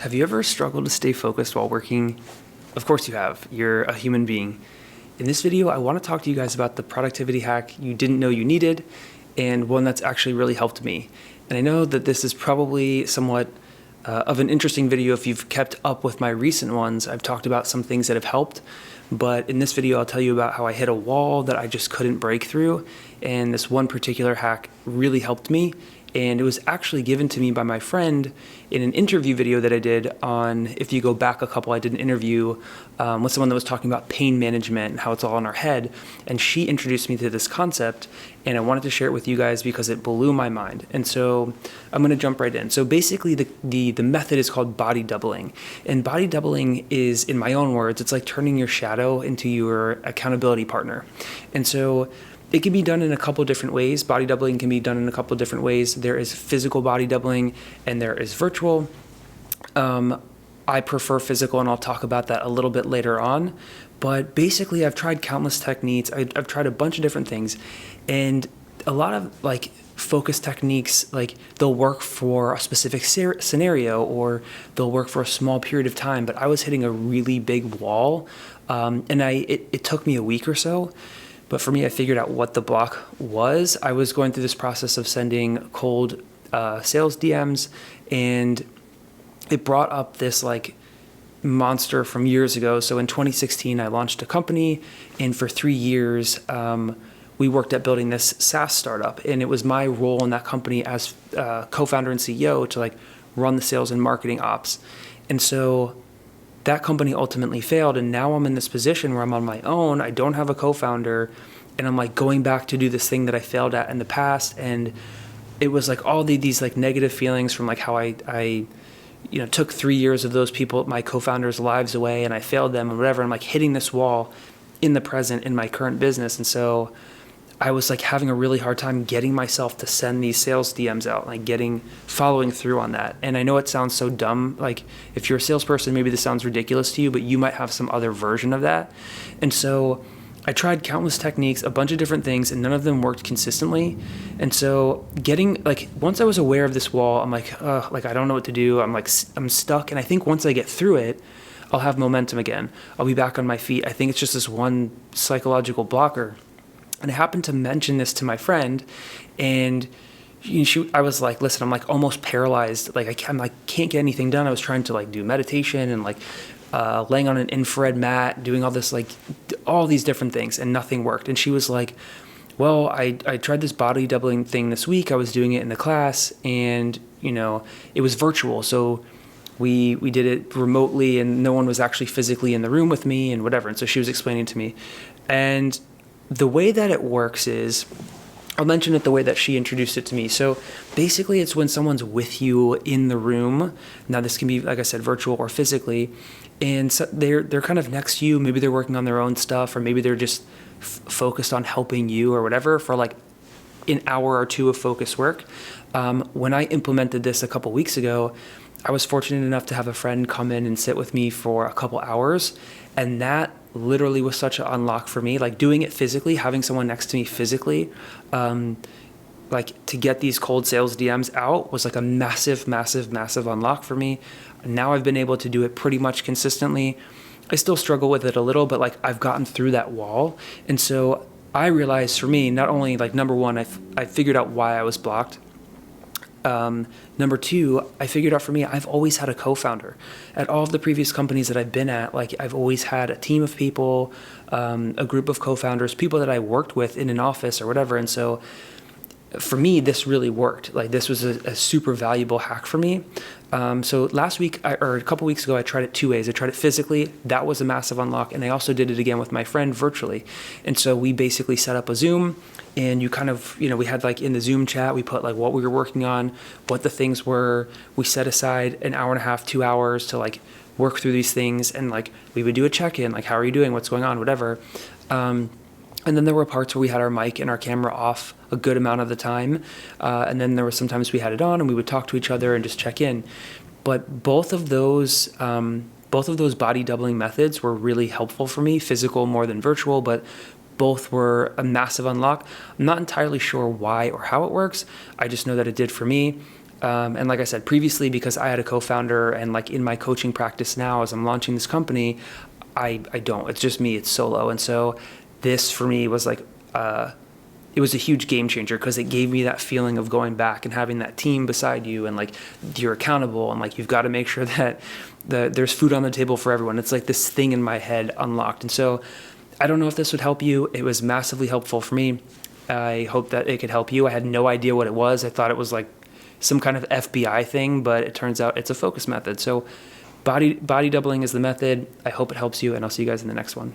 Have you ever struggled to stay focused while working? Of course you have. You're a human being. In this video, I want to talk to you guys about the productivity hack you didn't know you needed, and one that's actually really helped me. And I know that this is probably somewhat of an interesting video if you've kept up with my recent ones. I've talked about some things that have helped, but in this video, I'll tell you about how I hit a wall that I just couldn't break through, and this one particular hack really helped me. And it was actually given to me by my friend in an interview video that I did on, if you go back a couple, I did an interview with someone that was talking about pain management and how it's all in our head. And she introduced me to this concept, and I wanted to share it with you guys because it blew my mind. And so I'm gonna jump right in. So basically the method is called body doubling. And body doubling is, in my own words, it's like turning your shadow into your accountability partner. And so it can be done in a couple different ways. Body doubling can be done in a couple different ways. There is physical body doubling and there is virtual. I prefer physical, and I'll talk about that a little bit later on. But basically, I've tried countless techniques. I've tried a bunch of different things, and a lot of like focus techniques, like they'll work for a specific scenario or they'll work for a small period of time. But I was hitting a really big wall, and it took me a week or so. But for me, I figured out what the block was. I was going through this process of sending cold sales DMs, and it brought up this like monster from years ago. So in 2016, I launched a company, and for 3 years, we worked at building this SaaS startup. And it was my role in that company as co-founder and CEO to like run the sales and marketing ops. And so that company ultimately failed, and now I'm in this position where I'm on my own. I don't have a co-founder, and I'm like going back to do this thing that I failed at in the past. And it was like all these like negative feelings from like how I took 3 years of those people, my co-founders' lives away, and I failed them and whatever. I'm like hitting this wall in the present in my current business. And so I was like having a really hard time getting myself to send these sales DMs out, like following through on that. And I know it sounds so dumb. Like if you're a salesperson, maybe this sounds ridiculous to you, but you might have some other version of that. And so I tried countless techniques, a bunch of different things, and none of them worked consistently. And so once I was aware of this wall, I'm like I don't know what to do. I'm stuck. And I think once I get through it, I'll have momentum again. I'll be back on my feet. I think it's just this one psychological blocker. And I happened to mention this to my friend, and I was like, listen, I'm like almost paralyzed. Like I can't get anything done. I was trying to like do meditation and like laying on an infrared mat, doing all this, like all these different things, and nothing worked. And she was like, well, I tried this body doubling thing this week. I was doing it in the class, and it was virtual. So we did it remotely, and no one was actually physically in the room with me and whatever. And so she was explaining to me, and the way that it works is, I'll mention it the way that she introduced it to me. So basically it's when someone's with you in the room. Now this can be, like I said, virtual or physically, and so they're kind of next to you. Maybe they're working on their own stuff, or maybe they're just focused on helping you or whatever for like an hour or two of focus work. When I implemented this a couple weeks ago, I was fortunate enough to have a friend come in and sit with me for a couple hours, and that literally was such an unlock for me. Like doing it physically, having someone next to me physically, like to get these cold sales DMs out was like a massive unlock for me. Now I've been able to do it pretty much consistently. I still struggle with it a little, but like I've gotten through that wall. And so I realized for me, not only like number one, I figured out why I was blocked. Number two, I figured out for me, I've always had a co-founder. At all of the previous companies that I've been at, like I've always had a team of people, a group of co-founders, people that I worked with in an office or whatever. And so for me, this really worked. Like this was a super valuable hack for me. So last week, or a couple weeks ago, I tried it 2 ways. I tried it physically. That was a massive unlock. And I also did it again with my friend virtually. And so we basically set up a Zoom, and you kind of, we had like in the Zoom chat, we put like what we were working on, what the things were. We set aside an hour and a half, 2 hours to like work through these things. And like we would do a check-in, like how are you doing? What's going on? Whatever. And then there were parts where we had our mic and our camera off a good amount of the time. And then there were sometimes we had it on and we would talk to each other and just check in. But both of those body doubling methods were really helpful for me, physical more than virtual, but both were a massive unlock. I'm not entirely sure why or how it works. I just know that it did for me. And like I said previously, because I had a co-founder and like in my coaching practice now, as I'm launching this company, I don't. It's just me. It's solo. And so this for me was like, it was a huge game changer because it gave me that feeling of going back and having that team beside you and like you're accountable and like you've got to make sure that there's food on the table for everyone. It's like this thing in my head unlocked. And so I don't know if this would help you. It was massively helpful for me. I hope that it could help you. I had no idea what it was. I thought it was like some kind of FBI thing, but it turns out it's a focus method. So body doubling is the method. I hope it helps you, and I'll see you guys in the next one.